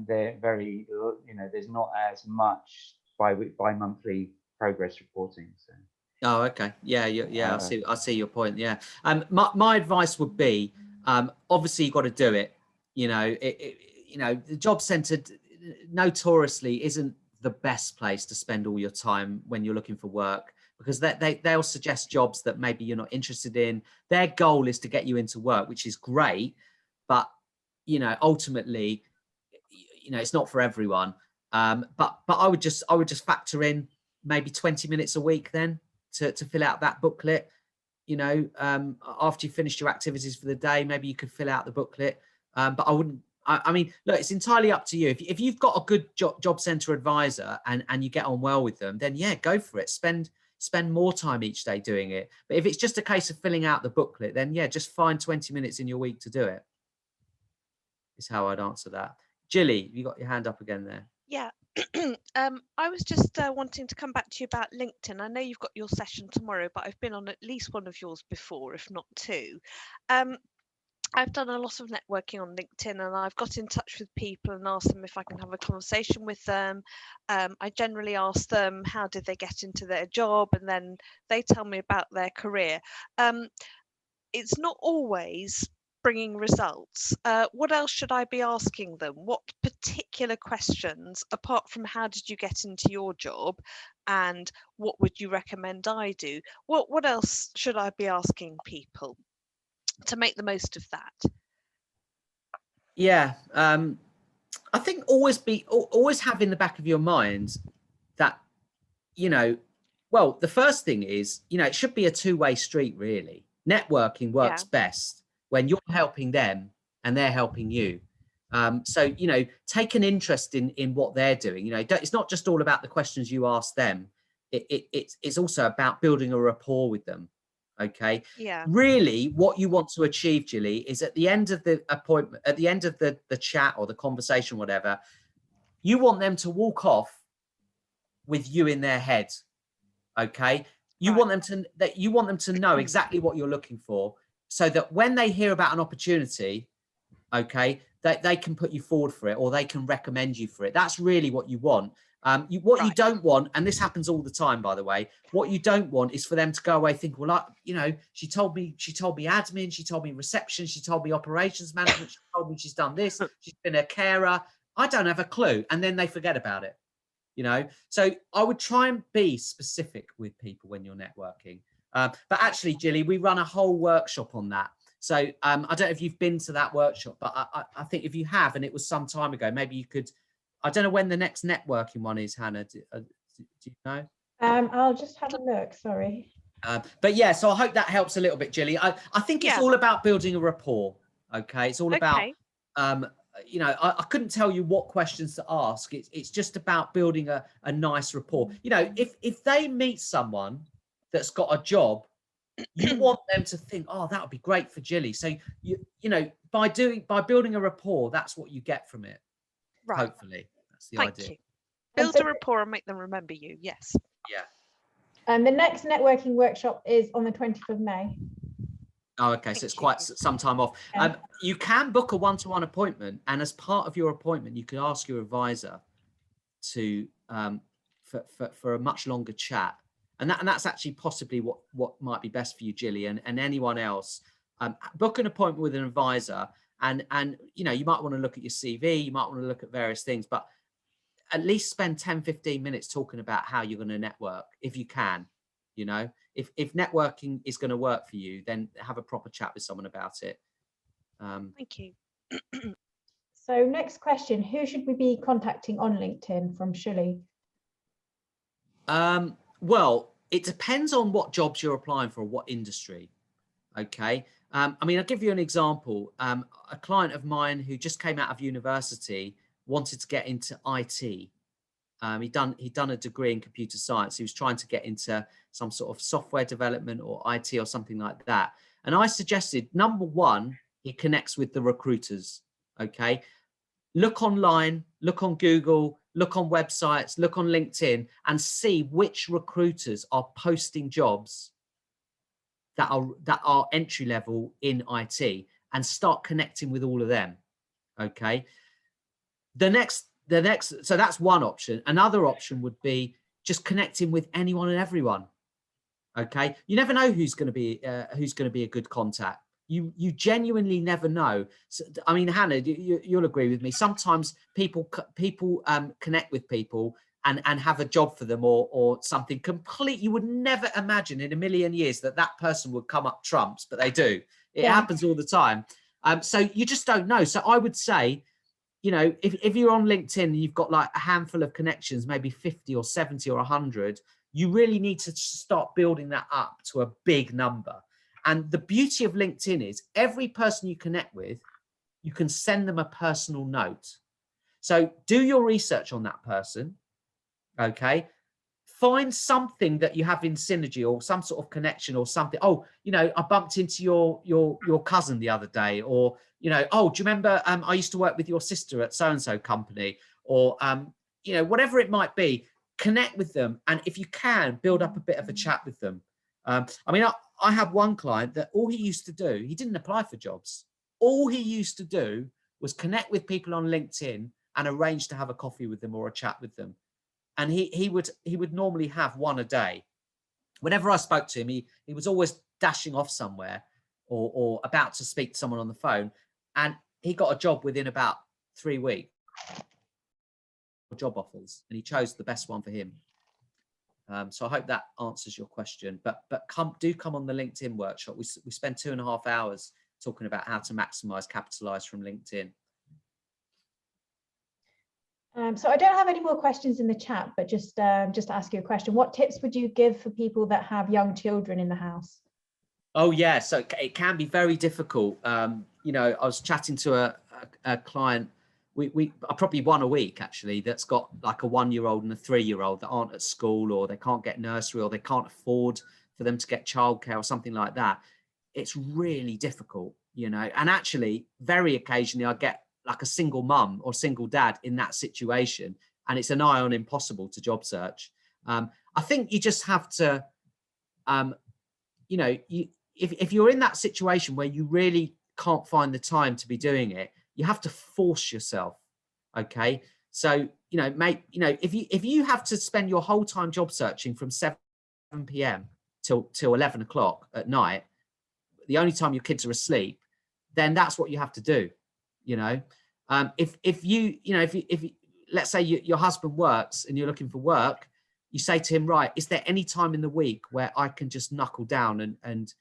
Speaker 4: they're very, you know, there's not as much bi-monthly progress reporting. So.
Speaker 1: Oh, okay. Yeah. I see your point. Yeah. My advice would be, obviously you've got to do it. You know, the job centre notoriously isn't the best place to spend all your time when you're looking for work, because they'll suggest jobs that maybe you're not interested in. Their goal is to get you into work, which is great, but you know, ultimately, you know, it's not for everyone. But I would just factor in maybe 20 minutes a week then to fill out that booklet. You know, after you finished your activities for the day, maybe you could fill out the booklet. But I wouldn't. I mean, look, it's entirely up to you. If you've got a good job centre advisor and you get on well with them, then yeah, go for it. Spend more time each day doing it. But if it's just a case of filling out the booklet, then yeah, just find 20 minutes in your week to do it. Is how I'd answer that. Jilly, you got your hand up again there.
Speaker 3: Yeah. I was just wanting to come back to you about LinkedIn. I know you've got your session tomorrow, but I've been on at least one of yours before, if not two. I've done a lot of networking on LinkedIn, and I've got in touch with people and asked them if I can have a conversation with them. I generally ask them how did they get into their job, and then they tell me about their career. It's not always bringing results. What else should I be asking them? What particular questions, apart from how did you get into your job and what would you recommend I do? What else should I be asking people to make the most of that?
Speaker 1: Yeah, I think always have in the back of your mind that, you know, Well, the first thing is, it should be a two-way street, really. Networking works
Speaker 3: Yeah.
Speaker 1: best when you're helping them and they're helping you. So, take an interest in what they're doing. It's not just all about the questions you ask them. It's also about building a rapport with them. Okay.
Speaker 3: Yeah.
Speaker 1: Really, what you want to achieve, Gilly, is at the end of the appointment, at the end of the chat or the conversation, whatever, you want them to walk off with you in their head. Okay. You want them to know exactly what you're looking for, so that when they hear about an opportunity, okay, that they can put you forward for it, or they can recommend you for it. That's really what you want. What you don't want, and this happens all the time, by the way, what you don't want is for them to go away thinking, well, she told me admin, she told me reception, she told me operations management, she told me she's done this, she's been a carer. I don't have a clue. And then they forget about it. So I would try and be specific with people when you're networking. But actually, Gilly, we run a whole workshop on that. So I don't know if you've been to that workshop, but I think if you have, and it was some time ago, maybe you could. I don't know when the next networking one is, Hannah. Do you know?
Speaker 2: I'll just have a look. Sorry.
Speaker 1: But yeah, so I hope that helps a little bit, Gilly. I think it's all about building a rapport. Okay, it's all about. I couldn't tell you what questions to ask. It's just about building a nice rapport. If they meet someone that's got a job, you want them to think, oh, that would be great for Gilly. So by building a rapport, that's what you get from it. Right. Hopefully, that's the idea.
Speaker 3: You. Build a rapport and make them remember you. Yes.
Speaker 1: Yeah.
Speaker 2: And the next networking workshop is on the 20th of May.
Speaker 1: Oh, okay. So it's quite some time off. Yeah. You can book a one-to-one appointment, and as part of your appointment, you can ask your advisor to for a much longer chat, and that's actually possibly what might be best for you, Gilly, and anyone else. Book an appointment with an advisor, and you might want to look at your CV, you might want to look at various things, but at least spend 10-15 minutes talking about how you're going to network if you can. If networking is going to work for you, then have a proper chat with someone about it.
Speaker 3: Thank you.
Speaker 2: So next question, who should we be contacting on LinkedIn from Shirley?
Speaker 1: Well, it depends on what jobs you're applying for, what industry. Okay. I'll give you an example. A client of mine who just came out of university wanted to get into IT. He'd done a degree in computer science. He was trying to get into some sort of software development or IT or something like that. And I suggested, number one, he connects with the recruiters. Okay. Look online, look on Google, look on websites, look on LinkedIn, and see which recruiters are posting jobs that are entry level in IT, and start connecting with all of them. Okay. The next, so that's one option. Another option would be just connecting with anyone and everyone. Okay. You never know who's going to be a good contact. You genuinely never know. So, Hannah, you'll agree with me. Sometimes people connect with people and have a job for them or something complete. You would never imagine in a million years that person would come up trumps, but they do. It happens all the time. So you just don't know. So I would say, if you're on LinkedIn and you've got like a handful of connections, maybe 50 or 70 or 100, you really need to start building that up to a big number. And the beauty of LinkedIn is every person you connect with, you can send them a personal note. So do your research on that person. Okay. Find something that you have in synergy or some sort of connection or something. Oh, I bumped into your cousin the other day, or, oh, do you remember, I used to work with your sister at so-and-so company, or, whatever it might be, connect with them. And if you can, build up a bit of a chat with them. I have one client that all he used to do, he didn't apply for jobs. All he used to do was connect with people on LinkedIn and arrange to have a coffee with them or a chat with them. And he would normally have one a day. Whenever I spoke to him, he was always dashing off somewhere or about to speak to someone on the phone. And he got a job within about 3 weeks. Job offers, and he chose the best one for him. So I hope that answers your question. But come on the LinkedIn workshop. We spend 2.5 hours talking about how to maximize, capitalize from LinkedIn.
Speaker 2: So I don't have any more questions in the chat, but just to ask you a question, what tips would you give for people that have young children in the house?
Speaker 1: Oh yeah, so it can be very difficult. You know, I was chatting to a client. We probably one a week actually that's got like a 1-year-old and a 3-year-old that aren't at school, or they can't get nursery, or they can't afford for them to get childcare or something like that. It's really difficult, you know. And actually, very occasionally, I get like a single mum or single dad in that situation, and it's an nigh on impossible to job search. I think you just have to, you know, if you're in that situation where you really can't find the time to be doing it, you have to force yourself. Okay. So, you know, mate, you know, if you have to spend your whole time job searching from 7 p.m. till 11 o'clock at night, the only time your kids are asleep, then that's what you have to do. You know, if you know, if let's say your husband works and you're looking for work, you say to him, right, is there any time in the week where I can just knuckle down and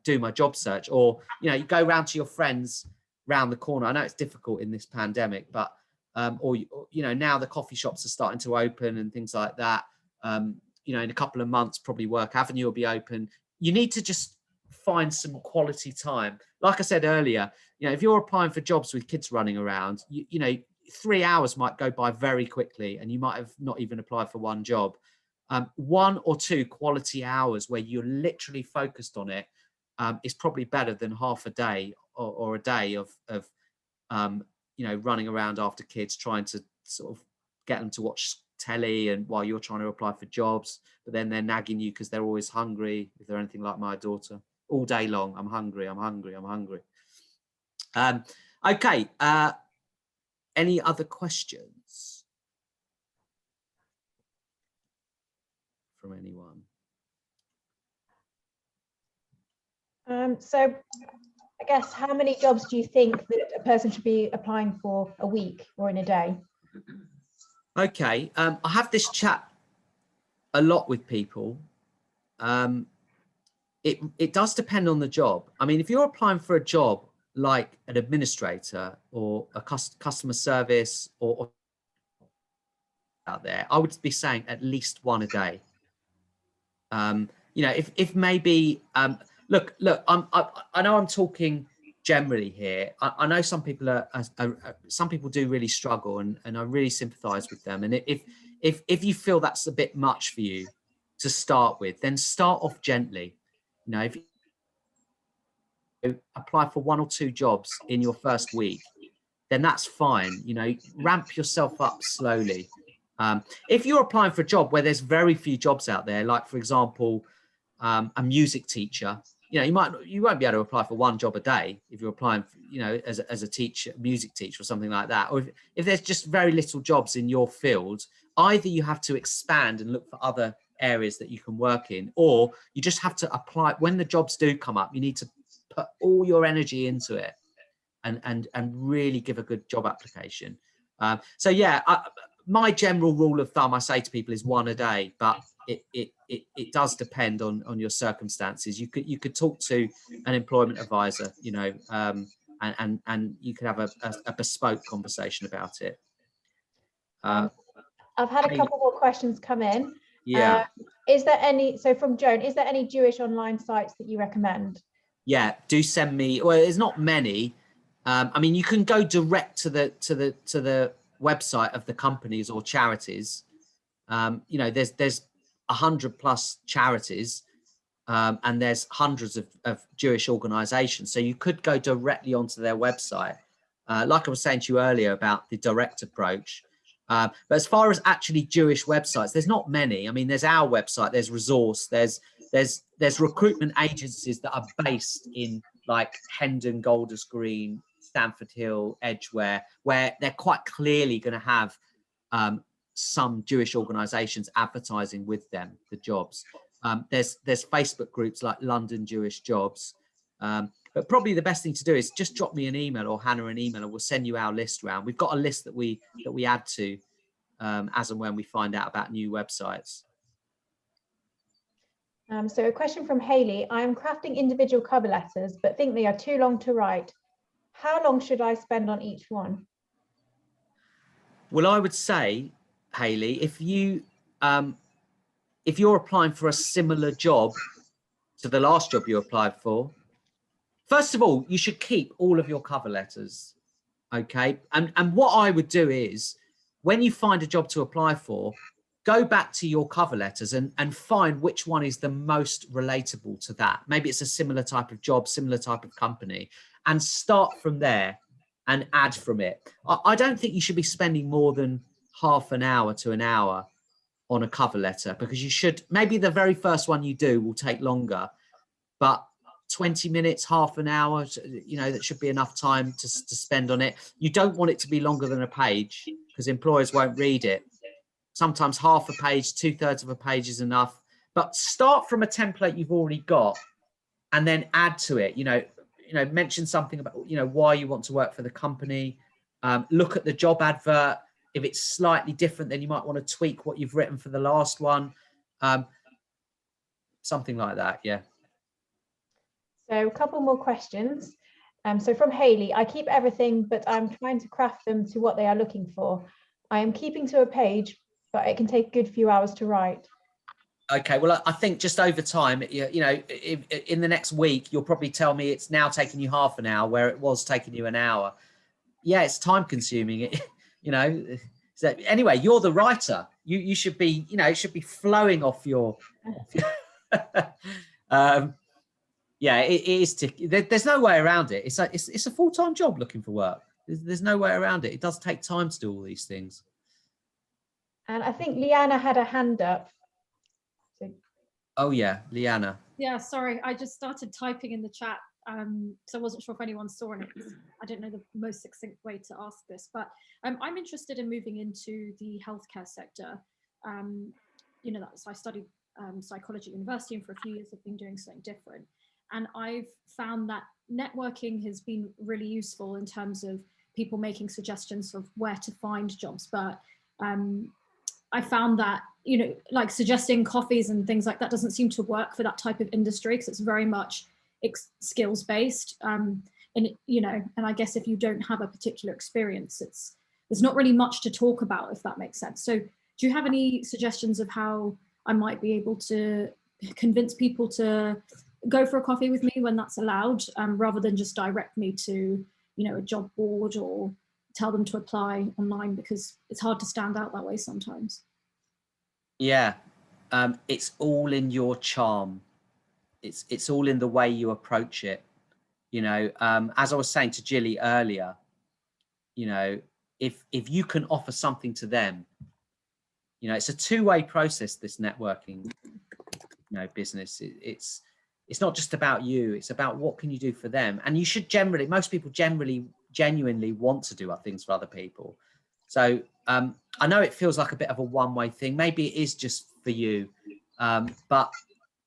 Speaker 1: do my job search? Or, you know, you go round to your friends round the corner. I know it's difficult in this pandemic, but or you know, now the coffee shops are starting to open and things like that. You know, in a couple of months, probably Work Avenue will be open. You need to just find some quality time. Like I said earlier, you know, if you're applying for jobs with kids running around, you know, 3 hours might go by very quickly and you might have not even applied for one job. 1 or 2 quality hours where you're literally focused on it is probably better than half a day or a day of you know, running around after kids, trying to sort of get them to watch telly and while you're trying to apply for jobs, but then they're nagging you because they're always hungry. If they're anything like my daughter, all day long, I'm hungry, I'm hungry, I'm hungry. Okay. Any other questions from anyone?
Speaker 2: So I guess, how many jobs do you think that a person should be applying for a week or in a day?
Speaker 1: Okay, I have this chat a lot with people. It does depend on the job. I mean, if you're applying for a job like an administrator or a customer service or out there, I would be saying at least 1 a day. You know, if maybe look, I know I'm talking generally here. I know some people some people do really struggle, and I really sympathize with them. And if you feel that's a bit much for you to start with, then start off gently. You know, if you apply for 1 or 2 jobs in your first week, then that's fine. You know, ramp yourself up slowly. If you're applying for a job where there's very few jobs out there, like for example, a music teacher, you know, you won't be able to apply for 1 job a day if you're applying for, you know, as a teacher, music teacher or something like that. Or if there's just very little jobs in your field, either you have to expand and look for other areas that you can work in, or you just have to apply. When the jobs do come up, you need to put all your energy into it and really give a good job application. So yeah, my general rule of thumb, I say to people, is 1 a day, but it does depend on your circumstances. You could talk to an employment advisor, you know, and you could have a bespoke conversation about it.
Speaker 2: I've had a couple more questions come in.
Speaker 1: Yeah.
Speaker 2: Is there any, so from Joan, is there any Jewish online sites that you recommend?
Speaker 1: Yeah, do send me. Well, there's not many. I mean, you can go direct to the website of the companies or charities. You know, there's 100+ charities, and there's hundreds of Jewish organizations. So you could go directly onto their website. Like I was saying to you earlier about the direct approach. But as far as actually Jewish websites, there's not many. I mean, there's our website, there's Resource, there's recruitment agencies that are based in like Hendon, Golders Green, Stamford Hill, Edgware, where they're quite clearly going to have some Jewish organizations advertising with them the jobs. There's Facebook groups like London Jewish Jobs. But probably the best thing to do is just drop me an email or Hannah an email, and we'll send you our list round. We've got a list that we add to as and when we find out about new websites.
Speaker 2: So a question from Hayley. I am crafting individual cover letters, but think they are too long to write. How long should I spend on each one?
Speaker 1: Well, I would say, Hayley, if you're applying for a similar job to the last job you applied for, first of all, you should keep all of your cover letters. Okay. And what I would do is, when you find a job to apply for, go back to your cover letters and find which one is the most relatable to that. Maybe it's a similar type of job, similar type of company, and start from there and add from it. I don't think you should be spending more than half an hour to an hour on a cover letter, because you should, maybe the very first one you do will take longer, but 20 minutes, half an hour, that should be enough time to spend on it. You don't want it to be longer than a page, because employers won't read it. Sometimes half a page, 2/3 of a page is enough. But start from a template you've already got and then add to it. Mention something about why you want to work for the company. Look at the job advert. If it's slightly different, then you might want to tweak what you've written for the last one. Something like that. Yeah.
Speaker 2: So a couple more questions. So from Hayley, I keep everything, but I'm trying to craft them to what they are looking for. I am keeping to a page, but it can take a good few hours to write.
Speaker 1: Okay, well, I think just over time, if in the next week, you'll probably tell me it's now taking you half an hour where it was taking you an hour. Yeah, it's time consuming. So anyway, you're the writer. You should be, it should be flowing off your. Yeah, it is. There's no way around it. It's a full-time job looking for work. There's no way around it. It does take time to do all these things.
Speaker 2: And I think Leanna had a hand up.
Speaker 1: Oh yeah, Leanna.
Speaker 5: Yeah, sorry, I just started typing in the chat, so I wasn't sure if anyone saw it. I don't know the most succinct way to ask this, but I'm interested in moving into the healthcare sector. I studied psychology at university, and for a few years I've been doing something different. And I've found that networking has been really useful in terms of people making suggestions of where to find jobs. But I found that, like suggesting coffees and things like that doesn't seem to work for that type of industry, because it's very much skills based. And I guess if you don't have a particular experience, there's not really much to talk about, if that makes sense. So do you have any suggestions of how I might be able to convince people to go for a coffee with me when that's allowed, rather than just direct me to, a job board or tell them to apply online, because it's hard to stand out that way sometimes?
Speaker 1: Yeah, it's all in your charm. It's all in the way you approach it. As I was saying to Jilly earlier, if you can offer something to them, it's a two-way process, this networking, business. It's not just about you, it's about what can you do for them. And you should most people genuinely want to do things for other people. So I know it feels like a bit of a one-way thing. Maybe it is just for you, but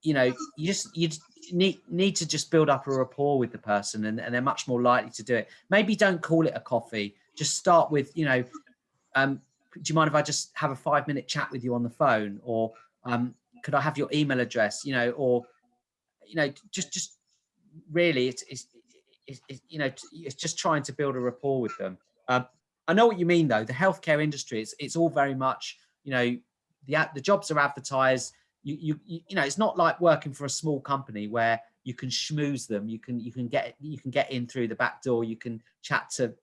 Speaker 1: you need to just build up a rapport with the person, and they're much more likely to do it. Maybe don't call it a coffee. Just start with, do you mind if I just have a 5-minute chat with you on the phone? Or could I have your email address? Or just really, it's just trying to build a rapport with them. I know what you mean, though. The healthcare industry, it's all very much, the jobs are advertised. It's not like working for a small company where you can schmooze them. You can get in through the back door. You can chat to,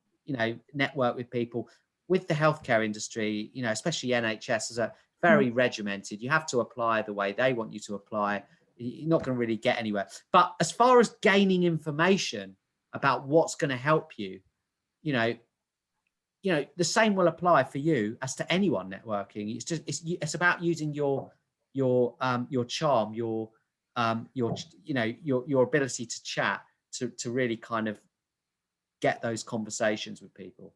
Speaker 1: network with people. With the healthcare industry, especially NHS, is a very regimented. You have to apply the way they want you to apply. You're not going to really get anywhere. But as far as gaining information about what's going to help you, the same will apply for you as to anyone networking. It's about using your charm, your ability to chat to really kind of get those conversations with people.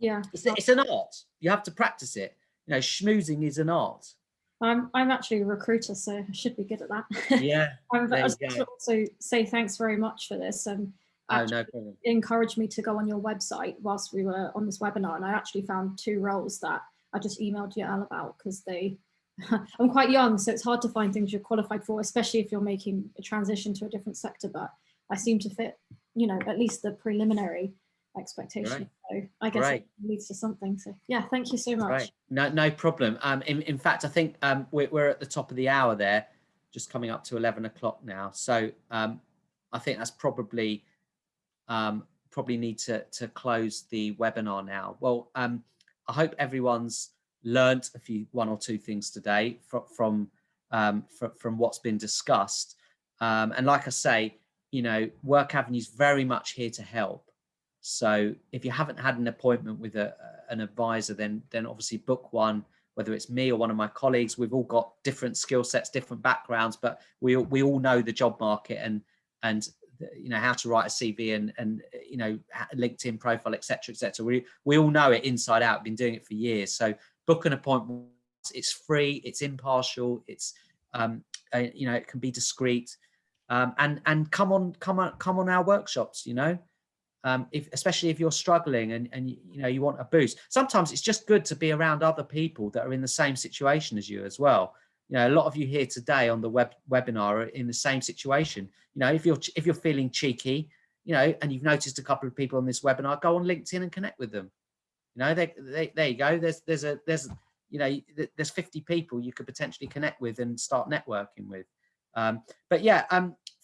Speaker 5: Yeah,
Speaker 1: it's an art. You have to practice it. Schmoozing is an art.
Speaker 5: I'm actually a recruiter, so I should be good at that.
Speaker 1: Yeah.
Speaker 5: I was going to also say thanks very much for this.
Speaker 1: No problem.
Speaker 5: It encouraged me to go on your website whilst we were on this webinar, and I actually found 2 roles that I just emailed Yael about, because I'm quite young, so it's hard to find things you're qualified for, especially if you're making a transition to a different sector. But I seem to fit, at least the preliminary expectation. So I guess
Speaker 1: Great.
Speaker 5: it leads to something. So yeah, thank you so much.
Speaker 1: Right. No problem. In fact, I think we're at the top of the hour there, just coming up to 11 o'clock now. So I think that's probably need to close the webinar now. Well, I hope everyone's learnt one or two things today from what's been discussed. And like I say, you know, Work Avenue's very much here to help. So if you haven't had an appointment with an advisor, then obviously book one, whether it's me or one of my colleagues. We've all got different skill sets, different backgrounds, but we all know the job market and you know how to write a CV and you know LinkedIn profile, etc., etc. We all know it inside out. Been doing it for years. So book an appointment. It's free. It's impartial. It's you know, it can be discreet. And come on our workshops. You know. Especially if you're struggling and you know you want a boost. Sometimes it's just good to be around other people that are in the same situation as you as well. You know, a lot of you here today on the webinar are in the same situation. You know, if you're feeling cheeky, you know, and you've noticed a couple of people on this webinar, go on LinkedIn and connect with them. You know, there you go. There's you know, there's 50 people you could potentially connect with and start networking with. But yeah,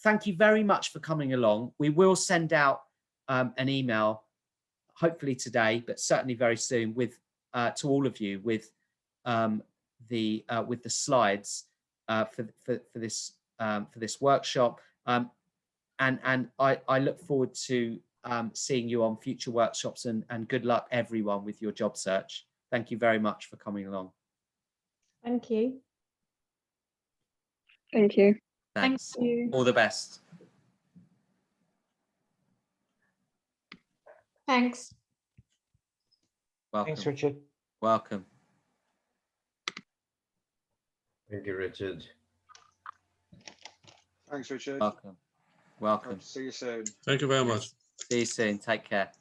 Speaker 1: thank you very much for coming along. We will send out an email, hopefully today, but certainly very soon, with to all of you with the slides for this workshop. And I look forward to seeing you on future workshops, and good luck everyone with your job search. Thank you very much for coming along.
Speaker 2: Thank you.
Speaker 6: Thank you.
Speaker 1: Thanks.
Speaker 5: Thank you.
Speaker 1: All the best.
Speaker 5: Thanks.
Speaker 1: Welcome.
Speaker 4: Thanks, Richard.
Speaker 1: Welcome.
Speaker 7: Thank you, Richard.
Speaker 8: Thanks, Richard.
Speaker 1: Welcome. Welcome.
Speaker 8: Hope to see you soon.
Speaker 9: Thank you very much.
Speaker 1: See you soon. Take care.